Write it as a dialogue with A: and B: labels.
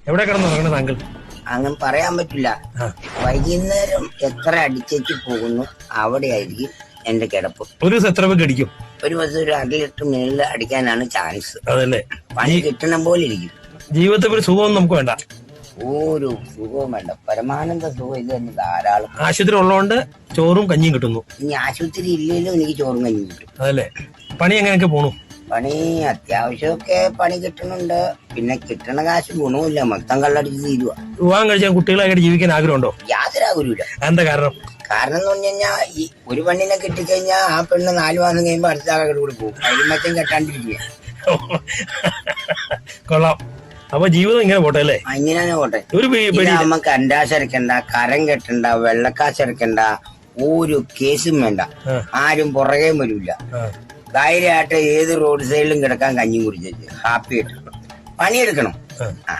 A: എവിടെ കിടന്നുറങ്ങണ താങ്കൾ?
B: അങ്ങനെ പറയാൻ പറ്റില്ല. വൈകുന്നേരം എത്ര അടിച്ചേച്ച് പോകുന്നു അവിടെയായിരിക്കും എന്റെ കിടപ്പ്.
A: ഒരു ദിവസം എത്ര പേർക്ക് അടിക്കും?
B: ഒരു ദിവസം ഒരു 1.5 ലിറ്റർ മേളിൽ അടിക്കാനാണ് ചാൻസ്.
A: അതല്ലേ,
B: പണി കിട്ടണം പോലെ ഇരിക്കും.
A: ജീവിതത്തിൽ ഒരു സുഖമൊന്നും നമുക്ക് വേണ്ട.
B: ഒരു സുഖവും വേണ്ട, പരമാനന്ദ സുഖം ഇത് തന്നെ ധാരാളം.
A: ആശുപത്രി ഉള്ളതുകൊണ്ട് ചോറും കഞ്ഞിയും കിട്ടുന്നു.
B: ഇനി ആശുപത്രി ഇല്ലെങ്കിലും എനിക്ക് ചോറും കഞ്ഞിയും കിട്ടും.
A: അതല്ലേ, പണി എങ്ങനെയൊക്കെ പോണു?
B: പണി അത്യാവശ്യമൊക്കെ പണി കിട്ടുന്നുണ്ട്. പിന്നെ കിട്ടണ കാശ് ഗുണവുമില്ല, മൊത്തം കള്ളടിച്ച് തീരുവ.
A: വിവാഹം കഴിച്ചാൽ കുട്ടികളായിട്ട് ജീവിക്കാൻ ആഗ്രഹമുണ്ടോ?
B: യാതൊരു ആഗ്രഹമില്ല.
A: എന്താ കാരണം?
B: കാരണം എന്ന് പറഞ്ഞു കഴിഞ്ഞാൽ ഈ ഒരു പെണ്ണിനെ കിട്ടിക്കഴിഞ്ഞാൽ ആ പെണ്ണ് 4 മാസം കഴിയുമ്പോൾ അടുത്ത ആളുടെ കൂടെ പോകും. അഴിമറ്റം കെട്ടാണ്ടിരിക്കുക.
A: കൊള്ളാം. അപ്പൊ ജീവിതം ഇങ്ങനെ പോട്ടെ അല്ലേ?
B: ഇങ്ങനെ പോട്ടെ.
A: ഒരു
B: നമുക്ക് അണ്ടാശരക്കണ്ട, കരം കെട്ടണ്ട, വെള്ളക്കാശരക്കണ്ട, ഒരു കേസും വേണ്ട. ആരും പുറകെ വരില്ല. ധൈര്യമായിട്ട് ഏത് റോഡ് സൈഡിലും കിടക്കാൻ കഞ്ഞി കുടിച്ചു ഹാപ്പി ആയിട്ട് പണിയെടുക്കണം.